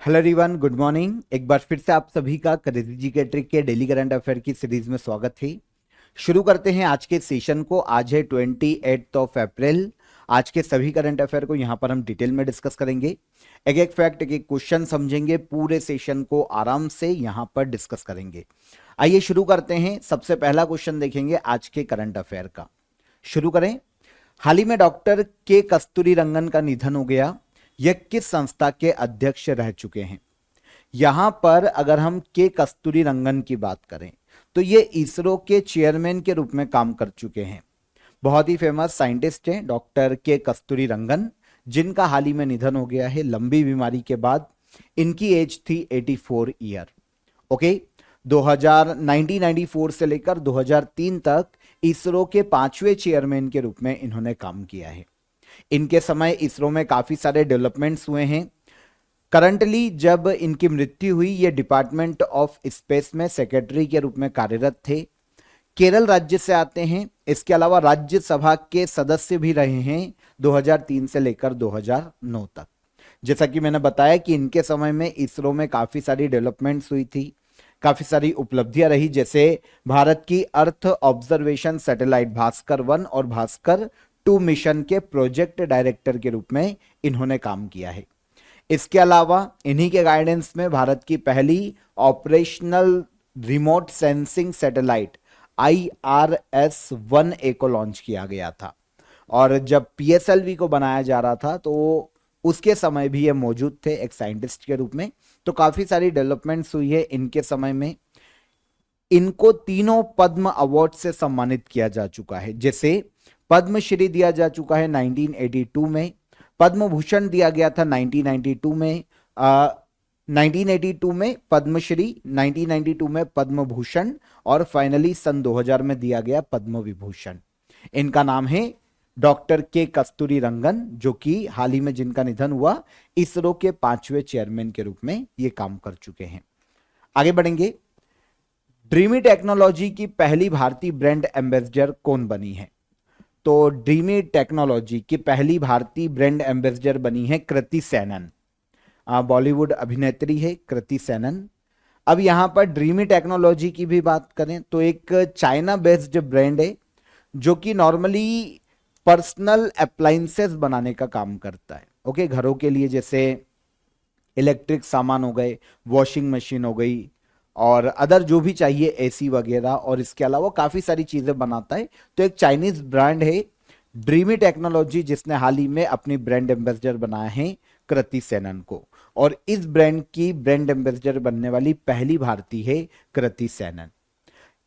Hello everyone, good morning. एक बार फिर से आप सभी का क्रेजी जी के ट्रिक के डेली करंट अफेयर की सीरीज में स्वागत है। शुरू करते हैं आज के सेशन को। आज है 28 अप्रैल। आज के सभी करंट अफेयर को यहाँ पर हम डिटेल में डिस्कस करेंगे। एक एक फैक्ट, एक एक क्वेश्चन समझेंगे, पूरे सेशन को आराम से यहाँ पर डिस्कस करेंगे। आइए शुरू करते हैं। सबसे पहला क्वेश्चन देखेंगे आज के करंट अफेयर का। शुरू करें। हाल ही में डॉक्टर के कस्तूरी रंगन का निधन हो गया। यह किस संस्था के अध्यक्ष रह चुके हैं? यहां पर अगर हम के कस्तूरी रंगन की बात करें तो ये इसरो के चेयरमैन के रूप में काम कर चुके हैं। बहुत ही फेमस साइंटिस्ट हैं डॉक्टर के कस्तूरी रंगन, जिनका हाल ही में निधन हो गया है लंबी बीमारी के बाद। इनकी एज थी 84 ईयर। ओके। 1994 से लेकर 2003 तक इसरो के 5वें चेयरमैन के रूप में इन्होंने काम किया है। इनके समय इसरो में काफी सारे डेवलपमेंट्स हुए हैं। करंटली जब इनकी मृत्यु हुई, ये डिपार्टमेंट ऑफ स्पेस में सेक्रेटरी के रूप में कार्यरत थे। केरल राज्य से आते हैं। इसके अलावा राज्यसभा के सदस्य भी रहे हैं 2003 से लेकर 2009 तक। जैसा कि मैंने बताया कि इनके समय में इसरो में काफी सारी डेवलपमेंट्स हुई थी, काफी सारी उपलब्धियां रही, जैसे भारत की अर्थ ऑब्जर्वेशन सैटेलाइट भास्कर 1 और भास्कर 2 मिशन के प्रोजेक्ट डायरेक्टर के रूप में इन्होंने काम किया है। इसके अलावा इन्हीं के गाइडेंस में भारत की पहली operational remote sensing satellite IRS-1A को लॉन्च किया गया था। और जब PSLV को बनाया जा रहा था तो उसके समय भी ये मौजूद थे एक साइंटिस्ट के रूप में। तो काफी सारी डेवलपमेंट्स हुई है इनके समय में। इनको तीनों पद्म अवार्ड से सम्मानित किया जा चुका है। जैसे पद्मश्री दिया जा चुका है 1982 में, पद्म भूषण दिया गया था 1992 में, 1982 में पद्मश्री, 1992 में पद्म भूषण और फाइनली सन 2000 में दिया गया पद्म विभूषण। इनका नाम है डॉक्टर के कस्तूरी रंगन, जो कि हाल ही में जिनका निधन हुआ, इसरो के 5वें चेयरमैन के रूप में ये काम कर चुके हैं। आगे बढ़ेंगे। ड्रीमी टेक्नोलॉजी की पहली भारतीय ब्रांड एम्बेसडर कौन बनी है? तो ड्रीमी टेक्नोलॉजी की पहली भारतीय ब्रांड एम्बेसडर बनी है कृति सेनन। बॉलीवुड अभिनेत्री है कृति सेनन। अब यहां पर ड्रीमी टेक्नोलॉजी की भी बात करें तो एक चाइना बेस्ड ब्रांड है जो कि नॉर्मली पर्सनल अप्लायंसेस बनाने का काम करता है। ओके, घरों के लिए जैसे इलेक्ट्रिक सामान हो गए, वॉशिंग मशीन हो गई और अदर जो भी चाहिए, एसी वगैरह, और इसके अलावा काफी सारी चीजें बनाता है। तो एक चाइनीज ब्रांड है ड्रीमी टेक्नोलॉजी, जिसने हाल ही में अपनी ब्रांड एम्बेसडर बनाया है कृति सेनन को। और इस ब्रांड की ब्रांड एम्बेसडर बनने वाली पहली भारतीय है कृति सेनन।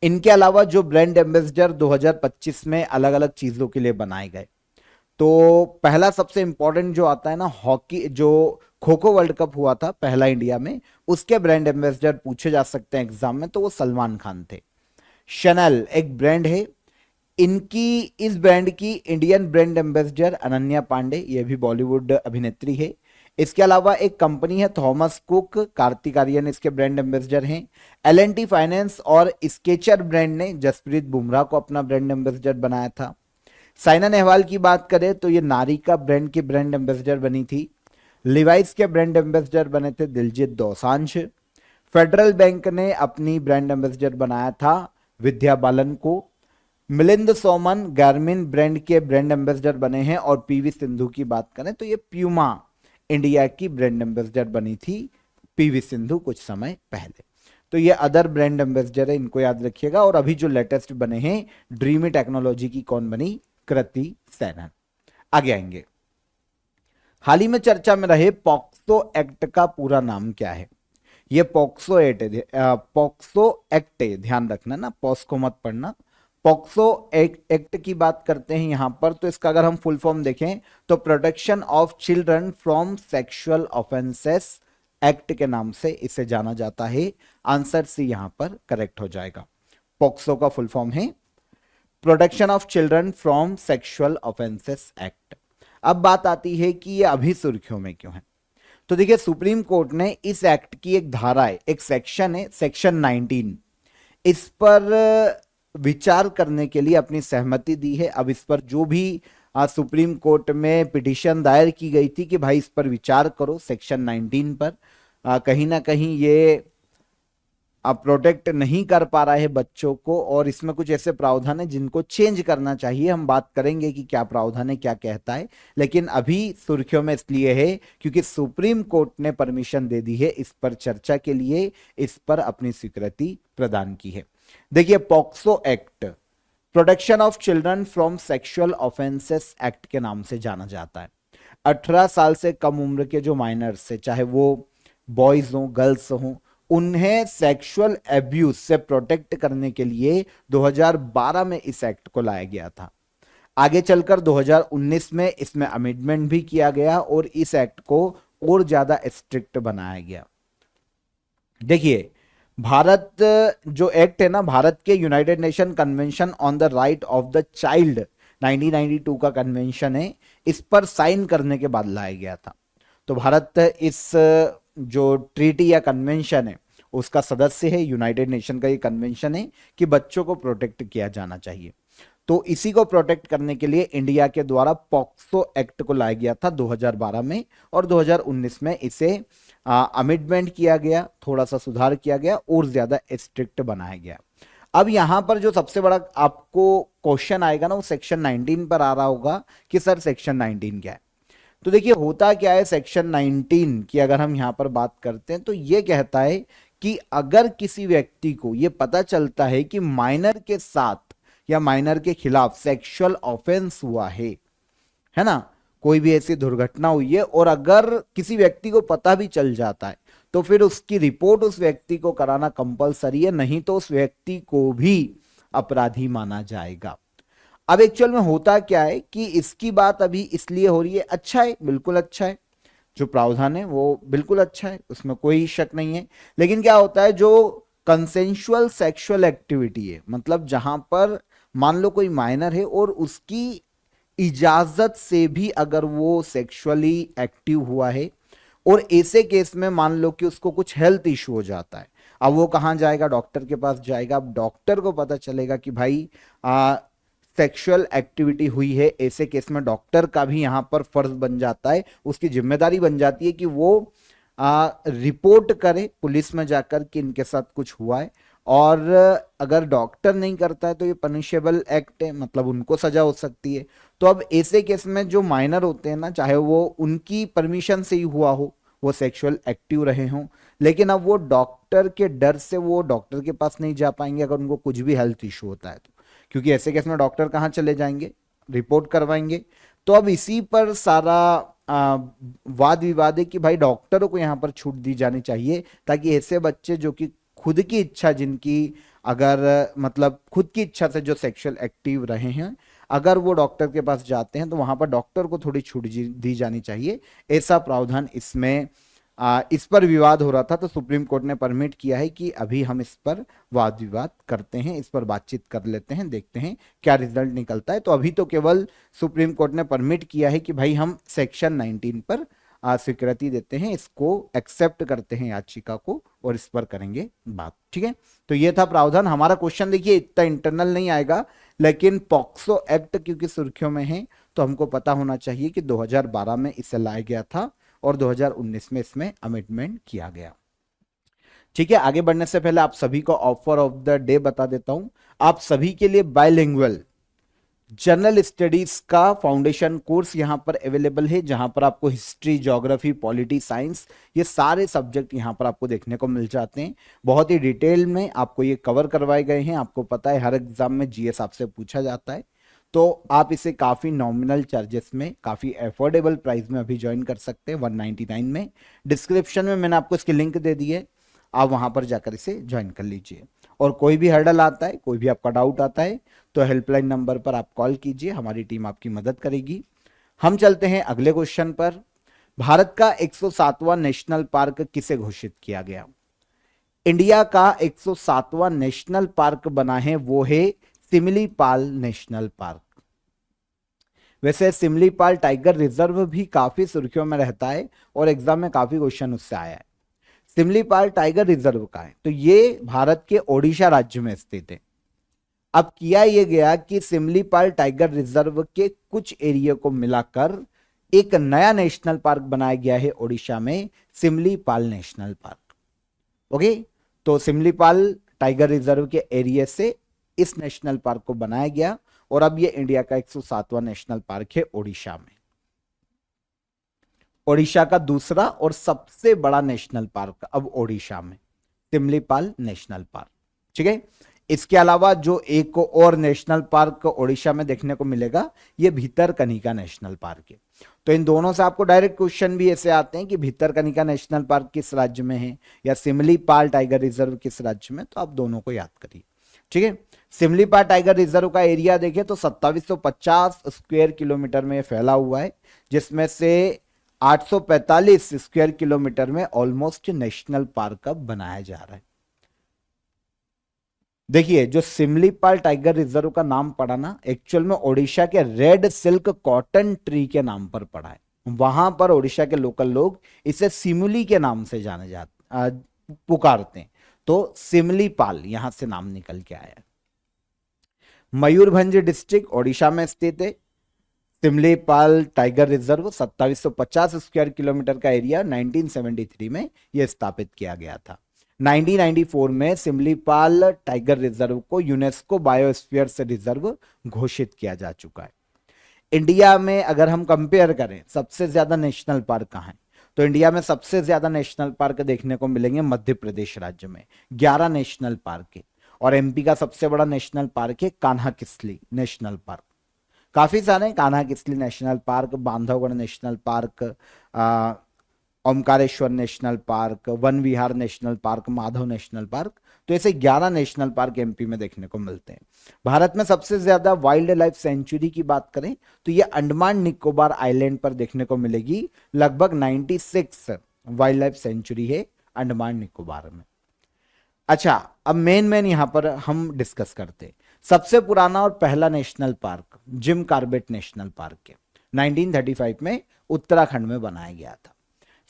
इनके अलावा जो ब्रांड एम्बेसडर 2025 में अलग अलग चीजों के लिए बनाए गए, तो पहला सबसे इंपॉर्टेंट जो आता है ना, हॉकी, जो खो खो वर्ल्ड कप हुआ था पहला इंडिया में, उसके ब्रांड एम्बेसडर पूछे जा सकते हैं एग्जाम में, तो वो सलमान खान थे। शनल एक ब्रांड है, इनकी इस ब्रांड की Indian brand ambassador Ananya Pandey, ये भी बॉलीवुड अभिनेत्री है। इसके अलावा एक कंपनी है थॉमस कुक, कार्तिक आर्यन इसके ब्रांड एम्बेसडर हैं। L&T फाइनेंस और स्केचर ब्रांड ने जसप्रीत बुमराह को अपना ब्रांड एम्बेसडर बनाया था। साइना नेहवाल की बात करें तो ये नारिका ब्रांड की ब्रांड एम्बेसडर बनी थी। लिवाइस के ब्रांड एम्बेसडर बने थे दिलजीत दोसांझ। फेडरल बैंक ने अपनी ब्रांड एम्बेसडर बनाया था विद्या बालन को। मिलिंद सोमन गारमिन ब्रांड के ब्रांड एम्बेसडर बने हैं। और PV सिंधु की बात करें तो ये प्यूमा इंडिया की ब्रांड एम्बेसडर बनी थी PV सिंधु कुछ समय पहले। तो ये अदर ब्रांड एम्बेसडर है, इनको याद रखिएगा। और अभी जो लेटेस्ट बने हैं ड्रीमी टेक्नोलॉजी की कौन बनी? कृति सेनन। आगे आएंगे। हाल ही में चर्चा में रहे पॉक्सो एक्ट का पूरा नाम क्या है? ये पॉक्सो एक्ट है, पॉक्सो एक्ट है, ध्यान रखना ना, पॉक्सो मत पढ़ना। पॉक्सो एक्ट की बात करते हैं यहां पर, तो इसका अगर हम फुल फॉर्म देखें तो protection of children from sexual offences act के नाम से इसे जाना जाता है। आंसर सी यहां पर करेक्ट हो जाएगा। पॉक्सो का फुल फॉर्म है protection of children from sexual offences act. अब बात आती है कि ये अभी सुर्खियों में क्यों है। तो देखिए, सुप्रीम कोर्ट ने इस एक्ट की एक धारा है, एक सेक्शन है, सेक्शन 19, इस पर विचार करने के लिए अपनी सहमति दी है। अब इस पर जो भी सुप्रीम कोर्ट में पिटीशन दायर की गई थी कि भाई इस पर विचार करो सेक्शन 19 पर, कहीं ना कहीं ये प्रोटेक्ट नहीं कर पा रहा है बच्चों को, और इसमें कुछ ऐसे प्रावधान है जिनको चेंज करना चाहिए। हम बात करेंगे कि क्या प्रावधान है, क्या कहता है, लेकिन अभी सुर्खियों में इसलिए है क्योंकि सुप्रीम कोर्ट ने परमिशन दे दी है इस पर चर्चा के लिए, इस पर अपनी स्वीकृति प्रदान की है। देखिए, POCSO act protection of children from sexual offences act के नाम से जाना जाता है। 18 साल से कम उम्र के जो माइनर्स है, चाहे वो बॉयज हो गर्ल्स हो, उन्हें सेक्सुअल एब्यूज से प्रोटेक्ट करने के लिए 2012 में इस एक्ट को लाया गया था। आगे चलकर 2019 में इसमें अमेंडमेंट भी किया गया और इस एक्ट को और ज्यादा स्ट्रिक्ट बनाया गया। देखिए, भारत जो एक्ट है ना, भारत के United nation convention on the right of the child 1992 का कन्वेंशन है, इस पर साइन करने के बाद लाया गया था। तो भारत इस जो ट्रीटी या कन्वेंशन है उसका सदस्य है, यूनाइटेड नेशन का ये कन्वेंशन है कि बच्चों को प्रोटेक्ट किया जाना चाहिए। तो इसी को प्रोटेक्ट करने के लिए इंडिया के द्वारा पॉक्सो एक्ट को लाया गया था 2012 में, और 2019 में इसे अमेंडमेंट किया गया, थोड़ा सा सुधार किया गया और ज्यादा स्ट्रिक्ट बनाया गया। अब यहां पर जो सबसे बड़ा आपको क्वेश्चन आएगा ना, वो सेक्शन 19 पर आ रहा होगा कि सर सेक्शन 19 क्या है। तो देखिए, होता क्या है सेक्शन 19 की अगर हम यहां पर बात करते हैं तो ये कहता है कि अगर किसी व्यक्ति को ये पता चलता है कि माइनर के साथ या माइनर के खिलाफ सेक्सुअल ऑफेंस हुआ है ना, कोई भी ऐसी दुर्घटना हुई है, और अगर किसी व्यक्ति को पता भी चल जाता है तो फिर उसकी रिपोर्ट उस व्यक्ति को कराना कंपलसरी है, नहीं तो उस व्यक्ति को भी अपराधी माना जाएगा। अब एक्चुअल में होता क्या है कि इसकी बात अभी इसलिए हो रही है, अच्छा है, बिल्कुल अच्छा है, जो प्रावधान है वो बिल्कुल अच्छा है, उसमें कोई शक नहीं है। लेकिन क्या होता है, जो कंसेंशुअल सेक्सुअल एक्टिविटी है, मतलब जहां पर मान लो कोई माइनर है और उसकी इजाजत से भी अगर वो सेक्सुअली एक्टिव हुआ है, और ऐसे केस में मान लो कि उसको कुछ हेल्थ इशू हो जाता है, अब वो कहां जाएगा, डॉक्टर के पास जाएगा। अब डॉक्टर को पता चलेगा कि भाई सेक्सुअल एक्टिविटी हुई है, ऐसे केस में डॉक्टर का भी यहां पर फर्ज बन जाता है, उसकी जिम्मेदारी बन जाती है कि वो रिपोर्ट करे पुलिस में जाकर कि इनके साथ कुछ हुआ है। और अगर डॉक्टर नहीं करता है तो ये पनिशेबल एक्ट है, मतलब उनको सजा हो सकती है। तो अब ऐसे केस में जो माइनर होते हैं ना, चाहे वो उनकी परमिशन से ही हुआ हो, वो सेक्सुअल एक्टिव रहे हों, लेकिन अब वो डॉक्टर के डर से वो डॉक्टर के पास नहीं जा पाएंगे अगर उनको कुछ भी हेल्थ इशू होता है तो, क्योंकि ऐसे केस में डॉक्टर कहाँ चले जाएंगे, रिपोर्ट करवाएंगे। तो अब इसी पर सारा वाद विवाद है कि भाई डॉक्टरों को यहाँ पर छूट दी जानी चाहिए, ताकि ऐसे बच्चे जो कि खुद की इच्छा, जिनकी अगर मतलब खुद की इच्छा से जो सेक्सुअल एक्टिव रहे हैं, अगर वो डॉक्टर के पास जाते हैं तो वहां पर डॉक्टर को थोड़ी छूट दी जानी चाहिए, ऐसा प्रावधान इसमें इस पर विवाद हो रहा था। तो सुप्रीम कोर्ट ने परमिट किया है कि अभी हम इस पर वाद विवाद करते हैं, इस पर बातचीत कर लेते हैं, देखते हैं क्या रिजल्ट निकलता है। तो अभी तो केवल सुप्रीम कोर्ट ने परमिट किया है कि भाई हम सेक्शन 19 पर स्वीकृति देते हैं, इसको एक्सेप्ट करते हैं याचिका को, और इस पर करेंगे बात। ठीक है, तो ये था प्रावधान। हमारा क्वेश्चन देखिए इतना इंटरनल नहीं आएगा, लेकिन पॉक्सो एक्ट क्योंकि सुर्खियों में है तो हमको पता होना चाहिए कि 2012 में इसे लाया गया था और 2019 में इसमें अमेंडमेंट किया गया। ठीक है, आगे बढ़ने से पहले आप सभी को ऑफर ऑफ द डे बता देता हूं। आप सभी के लिए बायलिंगुअल जनरल स्टडीज का फाउंडेशन कोर्स यहां पर अवेलेबल है, जहां पर आपको हिस्ट्री, ज्योग्राफी, पॉलिटी, साइंस, ये सारे सब्जेक्ट यहां पर आपको देखने को मिल जाते हैं। बहुत ही डिटेल में आपको ये कवर करवाए गए हैं। आपको पता है हर एग्जाम में जीएस आपसे पूछा जाता है, तो आप इसे काफी नॉमिनल चार्जेस में, काफी अफोर्डेबल प्राइस में अभी ज्वाइन कर सकते हैं, 199 में। डिस्क्रिप्शन में मैंने आपको इसकी लिंक दे दी है, आप वहां पर जाकर इसे ज्वाइन कर लीजिए। और कोई भी हर्डल आता है, कोई भी आपका डाउट आता है तो हेल्पलाइन नंबर पर आप कॉल कीजिए, हमारी टीम आपकी मदद करेगी। हम चलते हैं अगले क्वेश्चन पर। भारत का 107वां नेशनल पार्क किसे घोषित किया गया? इंडिया का 107वां नेशनल पार्क बना है, वो है सिमलीपाल नेशनल पार्क। वैसे सिमलीपाल टाइगर रिजर्व भी काफी सुर्खियों में रहता है और एग्जाम में काफी क्वेश्चन उससे आया है। सिमलीपाल टाइगर रिजर्व का है, तो ये भारत के ओडिशा राज्य में स्थित है। अब किया यह गया कि सिमलीपाल टाइगर रिजर्व के कुछ एरिया को मिलाकर एक नया नेशनल पार्क बनाया गया है ओडिशा में, सिमलीपाल नेशनल पार्क। ओके, तो सिमलीपाल टाइगर रिजर्व के एरिया से इस नेशनल पार्क को बनाया गया और अब ये इंडिया का 107वां नेशनल पार्क है ओडिशा में। ओडिशा का दूसरा और सबसे बड़ा नेशनल पार्क अब ओडिशा में, सिमलीपाल नेशनल पार्क। ठीक है, इसके अलावा जो एक और नेशनल पार्क ओडिशा में देखने को मिलेगा, ये भितरकनिका नेशनल पार्क है। तो इन दोनों से आपको डायरेक्ट क्वेश्चन भी ऐसे आते हैं कि भितरकनिका नेशनल पार्क किस राज्य में है या सिमलीपाल टाइगर रिजर्व किस राज्य में, तो आप दोनों को याद करिए। ठीक है, सिमलीपाल टाइगर रिजर्व का एरिया देखें तो 2750 स्क्वायर किलोमीटर में फैला हुआ है, जिसमें से 845 स्क्वायर किलोमीटर में ऑलमोस्ट नेशनल पार्क अब बनाया जा रहा है। देखिए, जो सिमलीपाल टाइगर रिजर्व का नाम पड़ा ना, एक्चुअल में ओडिशा के रेड सिल्क कॉटन ट्री के नाम पर पड़ा है। वहां पर ओडिशा के लोकल लोग इसे सिमली के नाम से जाने जाते पुकारते हैं, तो सिमलीपाल यहां से नाम निकल के आया। मयूरभंज डिस्ट्रिक्ट ओडिशा में स्थित है। Similipal tiger reserve 2750 square kilometre का एरिया 1973 में यह स्थापित किया गया था। 1994 में सिमलीपाल टाइगर रिजर्व को यूनेस्को बायोस्फीयर से रिजर्व घोषित किया जा चुका है। इंडिया में अगर हम कंपेयर करें सबसे ज्यादा नेशनल पार्क कहाँ है, तो इंडिया में सबसे ज्यादा नेशनल पार्क देखने को मिलेंगे मध्य प्रदेश राज्य में, 11 नेशनल पार्क है। और एमपी का सबसे बड़ा नेशनल पार्क है कान्हा किसली नेशनल पार्क। काफी सारे, Kanha Kisli national park, Bandhavgarh national park, Omkareshwar national park, Van Vihar national park, Madhav national park, तो ऐसे 11 नेशनल पार्क एमपी में देखने को मिलते हैं। भारत में सबसे ज्यादा वाइल्ड लाइफ सेंचुरी की बात करें तो ये अंडमान निकोबार आइलैंड पर देखने को मिलेगी, लगभग 96 वाइल्ड लाइफ सेंचुरी है अंडमान निकोबार में। अच्छा, अब मेन यहां पर हम डिस्कस करते हैं। सबसे पुराना और पहला national park Jim Corbett national park है, 1935 में उत्तराखंड में बनाया गया था।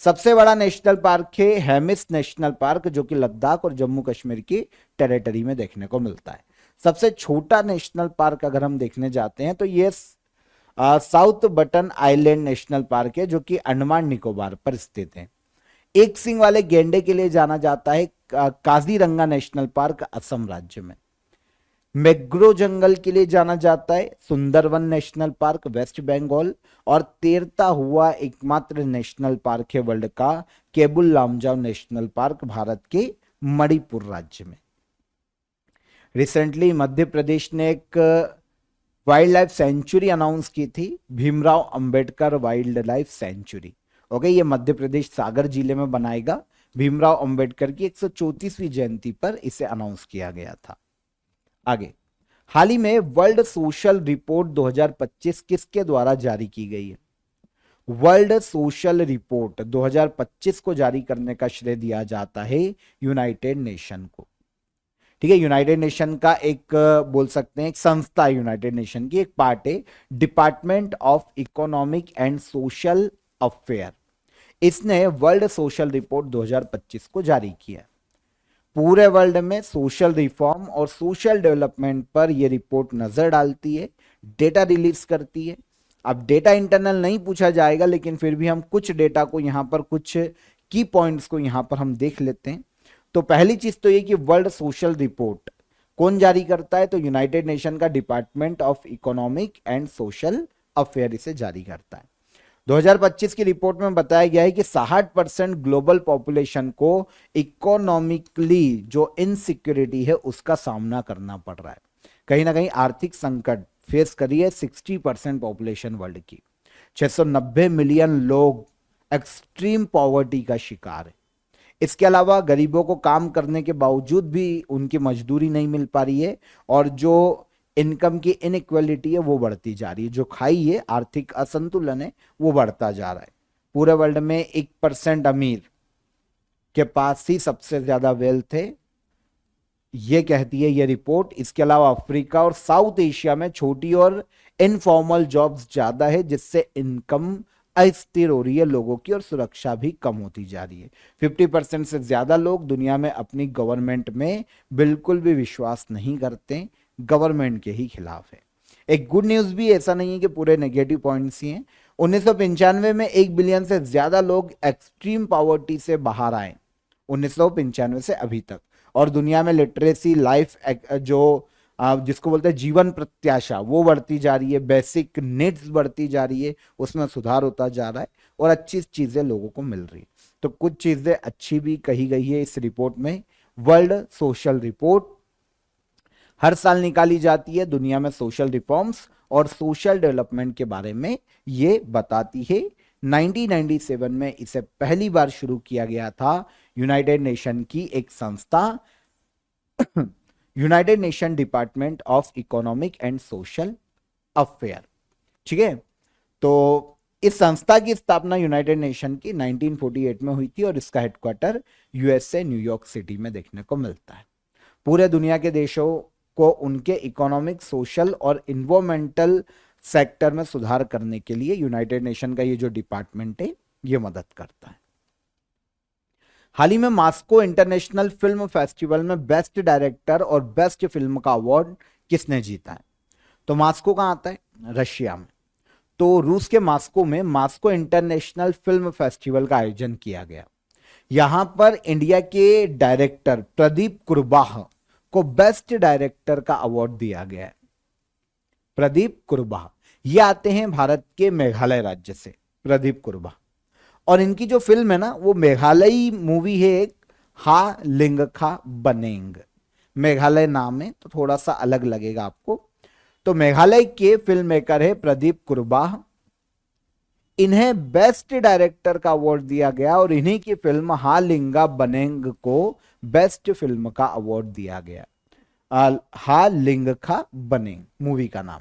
सबसे बड़ा नेशनल पार्क है हेमिस नेशनल पार्क, जो कि लद्दाख और जम्मू कश्मीर की टेरिटरी में देखने को मिलता है। सबसे छोटा नेशनल पार्क अगर हम देखने जाते हैं तो ये south button island national park है, जो कि अंडमान निकोबार पर स्थित है। एक सिंग वाले गेंडे के लिए जाना जाता है काजीरंगा नेशनल पार्क असम राज्य में। मैग्रो जंगल के लिए जाना जाता है Sundarban national park west Bengal, और तैरता हुआ एकमात्र नेशनल पार्क है वर्ल्ड का केबुल लामजाओ नेशनल पार्क, भारत के मणिपुर राज्य में। रिसेंटली मध्य प्रदेश ने एक वाइल्ड लाइफ सेंचुरी अनाउंस की थी, Bhimrao Ambedkar wild life sanctuary. Okay, ये मध्य प्रदेश सागर जिले में बनाएगा। भीमराव अंबेडकर की 134वीं जयंती पर इसे अनाउंस किया गया था। आगे, हाल ही में वर्ल्ड सोशल रिपोर्ट 2025 किसके द्वारा जारी की गई है? वर्ल्ड सोशल रिपोर्ट 2025 को जारी करने का श्रेय दिया जाता है यूनाइटेड नेशन को। ठीक है, यूनाइटेड नेशन का एक बोल सकते हैं एक संस्था, यूनाइटेड नेशन की एक पार्ट है, department of economic and social affair. इसने वर्ल्ड सोशल रिपोर्ट 2025 को जारी किया। पूरे वर्ल्ड में सोशल रिफॉर्म और सोशल डेवलपमेंट पर यह रिपोर्ट नजर डालती है, डेटा रिलीज करती है। अब डेटा इंटरनल नहीं पूछा जाएगा, लेकिन फिर भी हम कुछ डेटा को यहां पर, कुछ की पॉइंट्स को यहां पर हम देख लेते हैं। तो पहली चीज तो ये कि वर्ल्ड सोशल रिपोर्ट कौन जारी करता है, तो यूनाइटेड नेशन का department of economic and social affair इसे जारी करता है। 2025 की रिपोर्ट में बताया गया है कि 60% ग्लोबल पॉपुलेशन को इकोनॉमिकली जो इनसिक्योरिटी है उसका सामना करना पड़ रहा है। कहीं ना कहीं आर्थिक संकट फेस करी है 60% पॉपुलेशन वर्ल्ड की। 690 मिलियन लोग एक्सट्रीम पॉवर्टी का शिकार है। इसके अलावा गरीबों को काम करने के बावजूद भी उनकी मजदूरी नहीं मिल पा रही है, और जो इनकम की इनइक्वालिटी है वो बढ़ती जा रही है। जो खाई है, आर्थिक असंतुलन है, वो बढ़ता जा रहा है। पूरे वर्ल्ड में 1% अमीर के पास ही सबसे ज्यादा वेल्थ है, ये कहती है ये रिपोर्ट। इसके अलावा अफ्रीका और साउथ एशिया में छोटी और इनफॉर्मल जॉब्स ज्यादा है, जिससे इनकम अस्थिर हो रही है लोगों की, और सुरक्षा भी कम होती जा रही है। 50% से ज्यादा लोग दुनिया में अपनी गवर्नमेंट में बिल्कुल भी विश्वास नहीं करते, गवर्नमेंट के ही खिलाफ है। एक गुड न्यूज भी, ऐसा नहीं है कि पूरे नेगेटिव पॉइंट्स ही हैं। 1995 में 1 बिलियन से ज्यादा लोग एक्सट्रीम पॉवर्टी से बाहर आए 1995 से अभी तक। और दुनिया में लिटरेसी लाइफ जो जिसको बोलते हैं जीवन प्रत्याशा वो बढ़ती जा रही है, बेसिक नीड्स बढ़ती जा रही है, उसमें सुधार होता जा रहा है और अच्छी चीजें लोगों को मिल रही है। तो कुछ चीजें अच्छी भी कही गई है इस रिपोर्ट में। वर्ल्ड सोशल रिपोर्ट हर साल निकाली जाती है, दुनिया में सोशल रिफॉर्म्स और सोशल डेवलपमेंट के बारे में ये बताती है। 1997 में इसे पहली बार शुरू किया गया था यूनाइटेड नेशन की एक संस्था United nation department of economic and social affair. ठीक है, तो इस संस्था की स्थापना यूनाइटेड नेशन की 1948 में हुई थी और इसका हेडक्वार्टर यूएसए न्यूयॉर्क सिटी में देखने को मिलता है। पूरे दुनिया के देशों को उनके इकोनॉमिक, सोशल और इन्वायरमेंटल सेक्टर में सुधार करने के लिए यूनाइटेड नेशन का ये जो डिपार्टमेंट है ये मदद करता है। हाल ही में मास्को इंटरनेशनल फिल्म फेस्टिवल में बेस्ट डायरेक्टर और बेस्ट फिल्म का अवार्ड किसने जीता है? तो मास्को कहां आता है? रशिया में। तो रूस के मास्को में मास्को इंटरनेशनल फिल्म फेस्टिवल का आयोजन किया गया। यहां पर इंडिया के डायरेक्टर प्रदीप कुरबाह को बेस्ट डायरेक्टर का अवार्ड दिया गया है। प्रदीप कुरबाह ये आते हैं भारत के मेघालय राज्य से, प्रदीप कुरबाह। और इनकी जो फिल्म है ना वो मेघालय मूवी है एक, हा लिंगखा बनेंग। मेघालय नाम है तो थोड़ा सा अलग लगेगा आपको। तो मेघालय के फिल्म मेकर है प्रदीप कुरबाह। इन्हें बेस्ट डायरेक्टर का अवार्ड दिया गया और इन्हीं की फिल्म हा लिंगा बनेंग को बेस्ट फिल्म का अवार्ड दिया गया। हा लिंगखा बनेंग मूवी का नाम।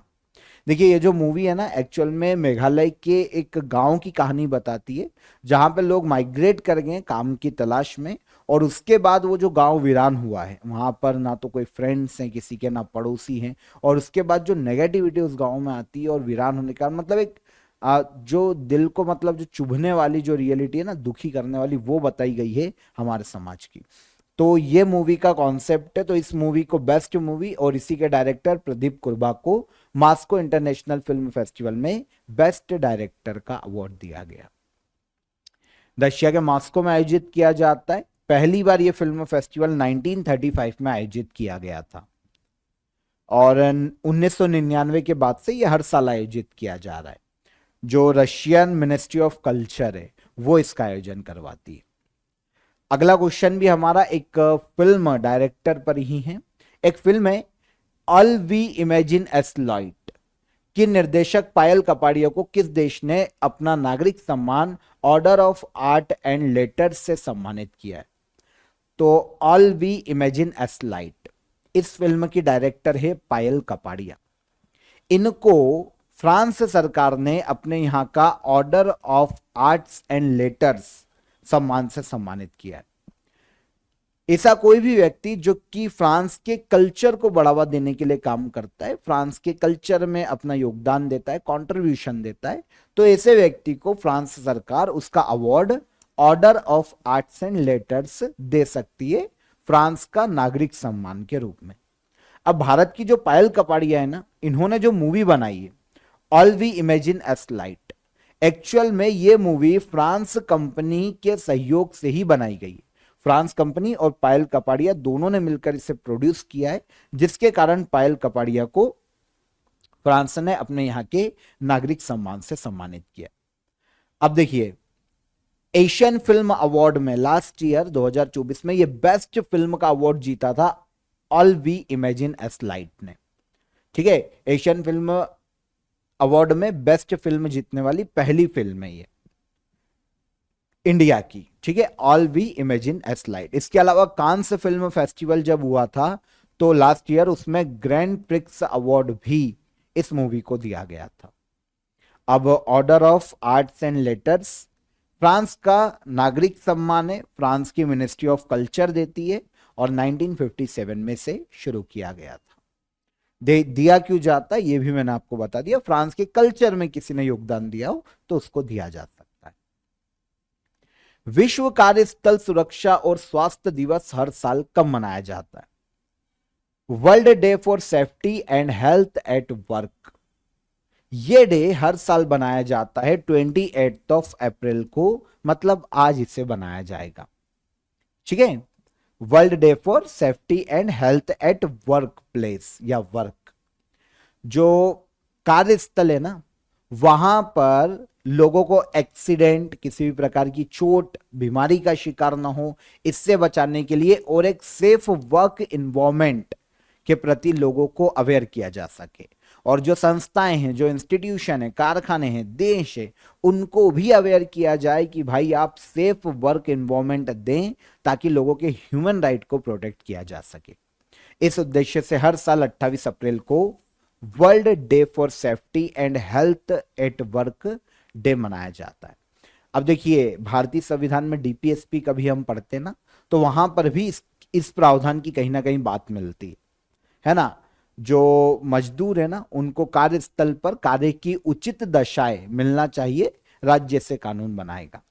देखिए ये जो मूवी है ना एक्चुअल में मेघालय के एक गांव की कहानी बताती है जहां पे लोग माइग्रेट कर गए काम की तलाश में और उसके बाद वो जो गांव वीरान हुआ है, वहां पर ना तो कोई फ्रेंड्स हैं किसी के, ना पड़ोसी हैं, और उसके बाद जो नेगेटिविटी उस गांव में आती है और वीरान होने का मतलब एक जो दिल को मतलब जो चुभने वाली जो रियलिटी है ना, दुखी करने वाली, वो बताई गई है हमारे समाज की। तो ये मूवी का कॉन्सेप्ट है। तो इस मूवी को बेस्ट मूवी और इसी के डायरेक्टर प्रदीप कुरबा को मास्को इंटरनेशनल फिल्म फेस्टिवल में बेस्ट डायरेक्टर का अवार्ड दिया गया। रशिया के मास्को में आयोजित किया जाता है। पहली बार यह फिल्म फेस्टिवल 1935 में आयोजित किया गया था और 1999 के बाद से यह हर साल आयोजित किया जा रहा है। जो रशियन मिनिस्ट्री ऑफ कल्चर है वो इसका आयोजन करवाती है। अगला क्वेश्चन भी हमारा एक फिल्म डायरेक्टर पर ही है। एक फिल्म है all we imagine as light की निर्देशक पायल कपाड़िया को किस देश ने अपना नागरिक सम्मान order of art and letters से सम्मानित किया है? तो all we imagine as light इस फिल्म की डायरेक्टर है पायल कपाड़िया। इनको फ्रांस सरकार ने अपने यहां का order of arts and letters सम्मान से सम्मानित किया है। ऐसा कोई भी व्यक्ति जो कि फ्रांस के कल्चर को बढ़ावा देने के लिए काम करता है, फ्रांस के कल्चर में अपना योगदान देता है, कंट्रीब्यूशन देता है, तो ऐसे व्यक्ति को फ्रांस सरकार उसका award order of arts and letters दे सकती है फ्रांस का नागरिक सम्मान के रूप में। अब भारत की जो पायल कपाड़िया है ना, इन्होंने जो मूवी बनाई है all we imagine as light, actual में ये मूवी फ्रांस कंपनी के सहयोग से ही बनाई गई है। फ्रांस कंपनी और पायल कपाड़िया दोनों ने मिलकर इसे प्रोड्यूस किया है, जिसके कारण पायल कपाड़िया को फ्रांस ने अपने यहां के नागरिक सम्मान से सम्मानित किया। अब देखिए एशियन फिल्म अवार्ड में लास्ट ईयर 2024 में ये बेस्ट फिल्म का अवार्ड जीता था all we imagine as light ने। ठीक है, एशियन फिल्म अवार्ड में बेस्ट फिल्म जीतने वाली पहली फिल्म है ये इंडिया की। ठीक है, all we imagine as light. इसके अलावा कांस फिल्म फेस्टिवल जब हुआ था तो लास्ट ईयर उसमें ग्रैंड प्रिक्स अवार्ड भी इस मूवी को दिया गया था। अब order of arts and letters France का नागरिक सम्मान है, फ्रांस की मिनिस्ट्री ऑफ कल्चर देती है और 1957 में से शुरू किया गया था। दिया क्यों जाता है ये भी मैंने आपको बता दिया। फ्रांस के कल्चर में किसी ने योगदान दिया हो तो उसको दिया जा सकता है। विश्व कार्यस्थल सुरक्षा और स्वास्थ्य दिवस हर साल कब मनाया जाता है? World day for safety and health at work. ये डे हर साल बनाया जाता है 28 को, मतलब आज इसे बनाया जाएगा। ठीक है, world day for safety and health at work place या वर्क। जो कार्यस्थल है ना, वहां पर लोगों को एक्सीडेंट, किसी भी प्रकार की चोट, बीमारी का शिकार ना हो, इससे बचाने के लिए और एक सेफ वर्क इन्वायरमेंट के प्रति लोगों को अवेयर किया जा सके। और जो संस्थाएं हैं, जो इंस्टीट्यूशन है, कारखाने हैं, देश है, उनको भी अवेयर किया जाए कि भाई आप सेफ वर्क इन्वायरमेंट दें ताकि लोगों के ह्यूमन राइट को प्रोटेक्ट किया जा सके। इस उद्देश्य से हर साल 28 अप्रैल को world day for safety and health at work day मनाया जाता है। अब देखिए, भारतीय संविधान में डीपीएसपी कभी हम पढ़ते ना, तो वहां पर भी इस प्रावधान की कहीं ना कहीं बात मिलती है ना। जो मजदूर है ना, उनको कार्यस्थल पर कार्य की उचित दशाएं मिलना चाहिए, राज्य से कानून बनाएगा।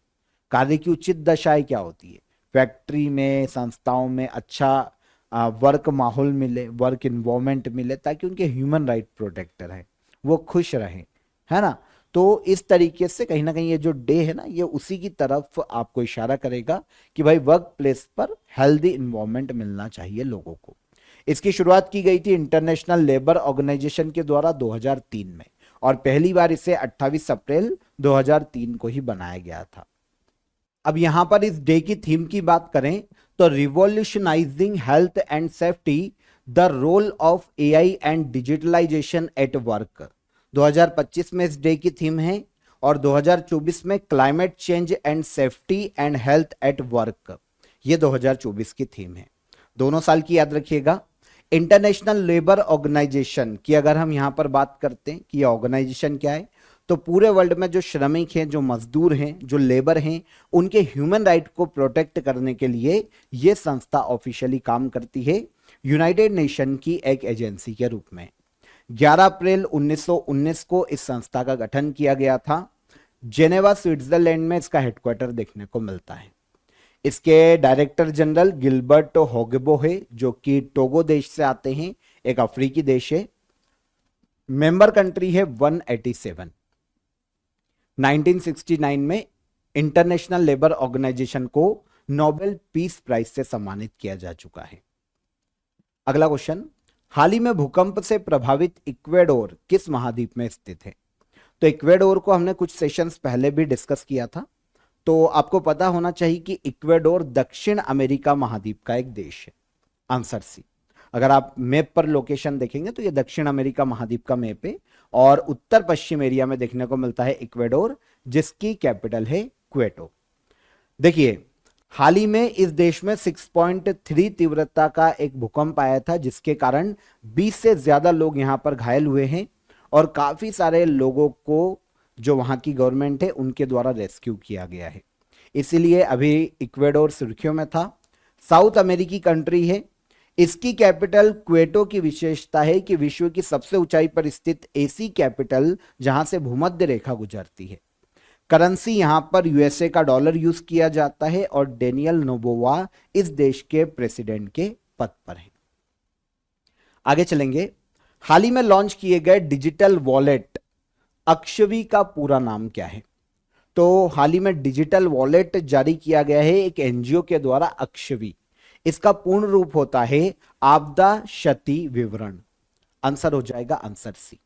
कार्य की उचित दशाएं क्या होती है? फैक्ट्री में, संस्थाओं में अच्छा वर्क माहौल मिले, वर्क इन्वायरमेंट मिले, ताकि उनके ह्यूमन राइट प्रोटेक्टर है वो खुश रहे, है ना। तो इस तरीके से कहीं ना कहीं ये जो डे है ना, ये उसी की तरफ आपको इशारा करेगा कि भाई वर्क प्लेस पर हेल्दी इन्वायरमेंट मिलना चाहिए लोगों को। इसकी शुरुआत की गई थी इंटरनेशनल लेबर ऑर्गेनाइजेशन के द्वारा 2003 में, और पहली बार इसे 28 अप्रैल 2003 को ही बनाया गया था। अब यहां पर इस डे की थीम की बात करें तो revolutionising health and safety, the role of AI and digitalisation at work 2025 में इस डे की थीम है, और 2024 में climate change and safety and health at work, ये 2024 की थीम है। दोनों साल की याद रखिएगा। इंटरनेशनल लेबर ऑर्गेनाइजेशन की अगर हम यहां पर बात करते हैं कि यह ऑर्गेनाइजेशन क्या है, तो पूरे वर्ल्ड में जो श्रमिक हैं, जो मजदूर हैं, जो लेबर हैं, उनके ह्यूमन राइट को प्रोटेक्ट करने के लिए यह संस्था ऑफिशियली काम करती है, यूनाइटेड नेशन की एक एजेंसी के रूप में। 11 अप्रैल 1919 को इस संस्था का गठन किया गया था। जेनेवा स्विट्जरलैंड में इसका हेडक्वार्टर देखने को मिलता है। इसके डायरेक्टर जनरल गिलबर्ट होगेबो है, जो कि टोगो देश से आते हैं, एक अफ्रीकी देश है। मेंबर कंट्री है 187। 1969 में इंटरनेशनल लेबर ऑर्गेनाइजेशन को नोबेल पीस प्राइज से सम्मानित किया जा चुका है। अगला क्वेश्चन, हाल ही में भूकंप से प्रभावित इक्वेडोर किस महाद्वीप में स्थित है? तो इक्वेडोर को हमने कुछ सेशंस पहले भी डिस्कस किया था, तो आपको पता होना चाहिए कि इक्वेडोर दक्षिण अमेरिका महाद्वीप का एक देश है। Answer C. अगर आप मैप पर लोकेशन देखेंगे तो ये दक्षिण अमेरिका महाद्वीप का मैप है, और उत्तर पश्चिम एरिया में देखने को मिलता है इक्वेडोर, जिसकी कैपिटल है क्वेटो। देखिए, हाल ही में इस देश में 6.3 तीव्रता का एक भूकंप आया था, जिसके कारण 20 से ज्यादा लोग यहां पर घायल हुए हैं, और काफी सारे लोगों को जो वहां की गवर्नमेंट है उनके द्वारा रेस्क्यू किया गया है। इसीलिए अभी इक्वेडोर सुर्खियों में था। साउथ अमेरिकी कंट्री है। इसकी कैपिटल क्वेटो की विशेषता है कि विश्व की सबसे ऊंचाई पर स्थित ऐसी कैपिटल जहां से भूमध्य रेखा गुजरती है। करेंसी यहां पर यूएसए का डॉलर यूज किया जाता है, और डेनियल नोबोवा इस देश के प्रेसिडेंट के पद पर है। आगे चलेंगे। हाल ही में लॉन्च किए गए डिजिटल वॉलेट अक्षवी का पूरा नाम क्या है? तो हाल ही में डिजिटल वॉलेट जारी किया गया है एक एनजीओ के द्वारा, अक्षवी। इसका पूर्ण रूप होता है आपदा क्षति विवरण। आंसर हो जाएगा आंसर सी,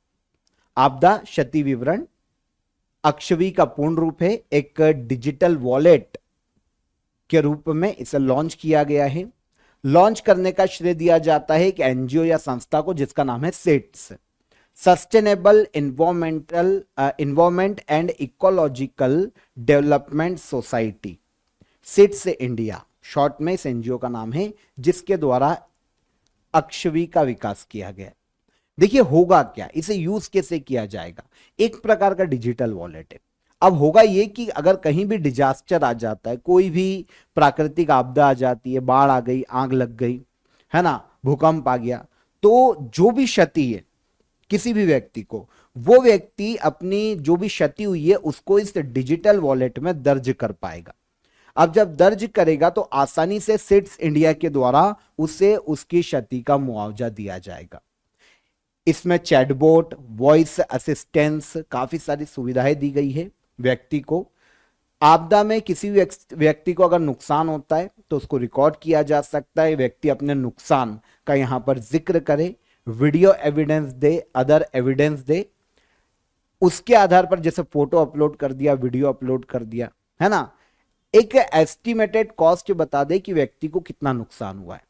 आपदा क्षति विवरण अक्षवी का पूर्ण रूप है। एक डिजिटल वॉलेट के रूप में इसे लॉन्च किया गया है। लॉन्च करने का श्रेय दिया जाता है एक एनजीओ या संस्था को, जिसका नाम है सेट्स, sustainable environment and ecological development society, सिट्स इंडिया शॉर्ट में इस एनजीओ का नाम है, जिसके द्वारा अक्षवी का विकास किया गया। देखिए, होगा क्या, इसे यूज कैसे किया जाएगा? एक प्रकार का डिजिटल वॉलेट है। अब होगा ये कि अगर कहीं भी डिजास्टर आ जाता है, कोई भी प्राकृतिक आपदा आ जाती है, बाढ़ आ गई, आग लग गई, है ना, भूकंप आ गया, तो जो भी क्षति है किसी भी व्यक्ति को, वो व्यक्ति अपनी जो भी क्षति हुई है उसको इस डिजिटल वॉलेट में दर्ज कर पाएगा। अब जब दर्ज करेगा तो आसानी से सिट्स इंडिया के द्वारा उसे उसकी क्षति का मुआवजा दिया जाएगा। इसमें चैटबॉट, वॉइस असिस्टेंस, काफी सारी सुविधाएं दी गई है व्यक्ति को। आपदा में किसी भी व्यक्ति को अगर नुकसान होता है तो उसको रिकॉर्ड किया जा सकता है, व्यक्ति अपने नुकसान का यहां पर जिक्र करे, वीडियो एविडेंस दे, अदर एविडेंस दे, उसके आधार पर जैसे फोटो अपलोड कर दिया, वीडियो अपलोड कर दिया, है ना, एक एस्टिमेटेड कॉस्ट बता दे कि व्यक्ति को कितना नुकसान हुआ है।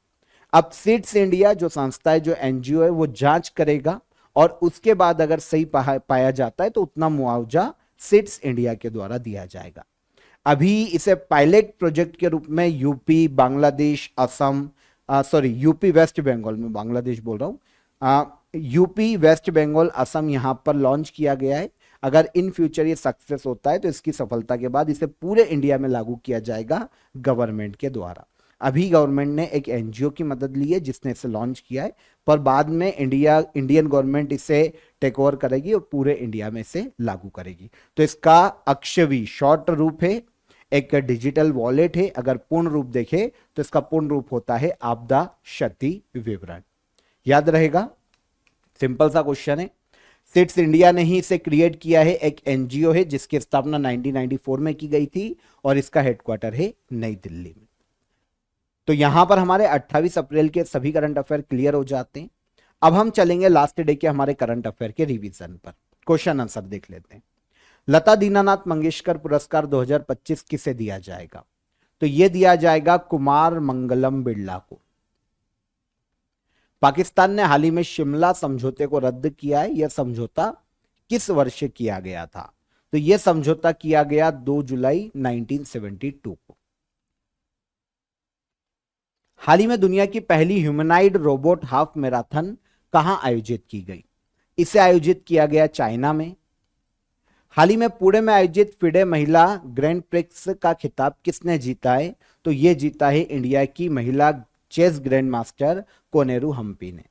अब सीड्स इंडिया जो संस्था है, जो एनजीओ है, वो जांच करेगा और उसके बाद अगर सही पाया जाता है तो उतना मुआवजा सीड्स इंडिया के द्वारा दिया जाएगा। अभी इसे पायलट प्रोजेक्ट के रूप में UP, Bangladesh, Assam, UP west Bengal में, बांग्लादेश बोल रहा हूं, यूपी वेस्ट बंगाल असम यहां पर लॉन्च किया गया है। अगर इन फ्यूचर ये सक्सेस होता है तो इसकी सफलता के बाद इसे पूरे इंडिया में लागू किया जाएगा गवर्नमेंट के द्वारा। अभी गवर्नमेंट ने एक एनजीओ की मदद ली है जिसने इसे लॉन्च किया है, पर बाद में इंडियन गवर्नमेंट इसे टेक ओवर करेगी और पूरे इंडिया में इसे लागू करेगी। तो इसका अक्षवी शॉर्ट रूप है, एक डिजिटल वॉलेट है। अगर पूर्ण रूप देखें तो इसका पूर्ण रूप होता है आपदा क्षति विवरण। याद रहेगा, सिंपल सा क्वेश्चन है। सीड्स इंडिया ने ही इसे क्रिएट किया है, एक एनजीओ है जिसकी स्थापना 1994 में की गई थी और इसका हेडक्वार्टर है नई दिल्ली में। तो यहां पर हमारे 28 अप्रैल के सभी करंट अफेयर क्लियर हो जाते हैं। अब हम चलेंगे लास्ट डे के हमारे करंट अफेयर के रिवीजन पर। क्वेश्चन आंसर देख लेते हैं। लता दीनानाथ मंगेशकर पुरस्कार 2025 किसे दिया जाएगा? तो यह दिया जाएगा कुमार मंगलम बिरला को। पाकिस्तान ने हाल ही में शिमला समझौते को रद्द किया है। यह समझौता किस वर्ष किया गया था? तो यह समझौता किया गया 2 जुलाई 1972 को। हाल ही में दुनिया की पहली ह्यूमनाइड रोबोट हाफ मैराथन कहां आयोजित की गई? इसे आयोजित किया गया चाइना में। हाल ही में पुणे में आयोजित फिडे महिला ग्रैंड प्रिक्स का खिताब किसने जीता है? तो यह जीता है इंडिया की महिला chess grand master Koneru Humpy ने।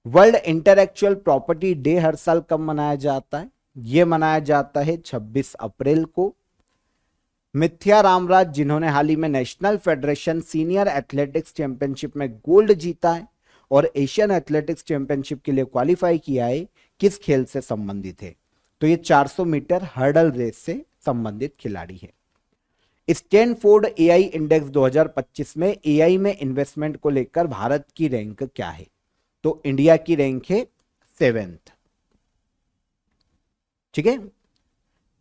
वर्ल्ड इंटेलेक्चुअल प्रॉपर्टी डे हर साल कब मनाया जाता है? यह मनाया जाता है 26 अप्रैल को। मिथ्या रामराज जिन्होंने हाल ही में national federation senior athletics championship में गोल्ड जीता है और एशियन एथलेटिक्स चैंपियनशिप के लिए क्वालिफाई किया है, किस खेल से संबंधित है? तो ये 400 मीटर हर्डल रेस से संबंधित खिलाड़ी है। स्टैनफोर्ड एआई इंडेक्स 2025 में एआई में इन्वेस्टमेंट को लेकर भारत की रैंक क्या है? तो इंडिया की रैंक है 7th। ठीक है।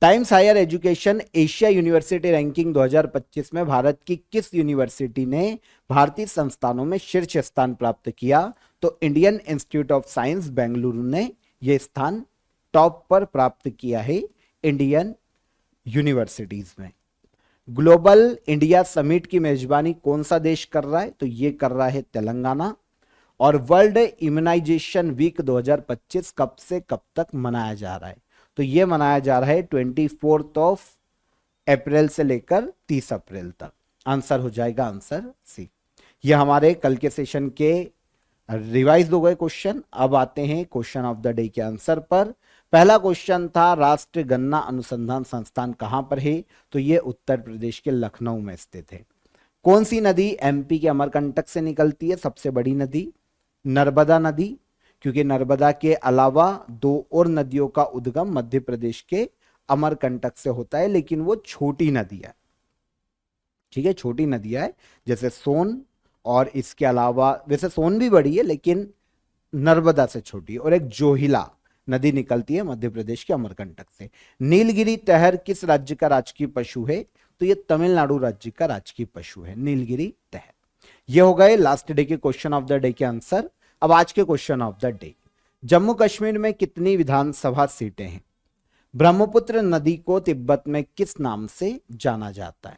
Times Higher Education Asia university ranking 2025 में भारत की किस यूनिवर्सिटी ने भारतीय संस्थानों में शीर्ष स्थान प्राप्त किया? तो Indian institute of science Bengaluru ने यह स्थान टॉप पर प्राप्त किया है इंडियन यूनिवर्सिटीज में। ग्लोबल इंडिया समिट की मेजबानी कौन सा देश कर रहा है? तो यह कर रहा है तेलंगाना। और वर्ल्ड इम्यूनाइजेशन वीक 2025 कब से कब तक मनाया जा रहा है? तो यह मनाया जा रहा है 24 अप्रैल से लेकर 30 अप्रैल तक। आंसर हो जाएगा आंसर सी। यह हमारे कल के सेशन के रिवाइज हो गए क्वेश्चन। अब आते हैं क्वेश्चन ऑफ द डे के आंसर पर। पहला क्वेश्चन था राष्ट्रीय गन्ना अनुसंधान संस्थान कहां पर है? तो यह उत्तर प्रदेश के लखनऊ में स्थित है। कौन सी नदी एमपी के अमरकंटक से निकलती है? सबसे बड़ी नदी नर्मदा नदी, क्योंकि नर्मदा के अलावा 2 और नदियों का उद्गम मध्य प्रदेश के अमरकंटक से होता है, लेकिन वो छोटी नदी है। ठीक है, छोटी नदियां है, जैसे सोन, और इसके अलावा वैसे सोन भी बड़ी है लेकिन नर्मदा से छोटी है। और एक जोहिला नदी निकलती है मध्य प्रदेश के अमरकंटक से। नीलगिरी तहर किस राज्य का राजकीय पशु है? तो ये तमिलनाडु राज्य का राजकीय पशु है, नीलगिरी तहर। ये हो गए लास्ट डे के क्वेश्चन ऑफ द डे के आंसर। अब आज के question of the day. Jammu Kashmir में कितनी विधानसभा सीटें हैं? ब्रह्मपुत्र नदी को तिब्बत में किस नाम से जाना जाता है?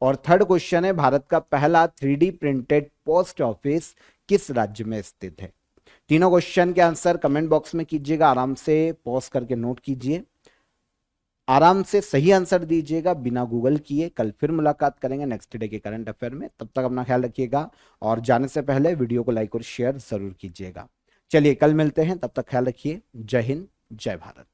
और थर्ड क्वेश्चन है भारत का पहला 3D प्रिंटेड पोस्ट ऑफिस किस राज्य में स्थित है? तीनों क्वेश्चन के आंसर कमेंट बॉक्स में कीजिएगा, आराम से पॉज करके नोट कीजिए, आराम से सही आंसर दीजिएगा बिना गूगल किए। कल फिर मुलाकात करेंगे नेक्स्ट डे के करंट अफेयर में। तब तक अपना ख्याल रखिएगा और जाने से पहले वीडियो को लाइक और शेयर जरूर कीजिएगा। चलिए कल मिलते हैं, तब तक ख्याल रखिए। जय हिंद, जय भारत।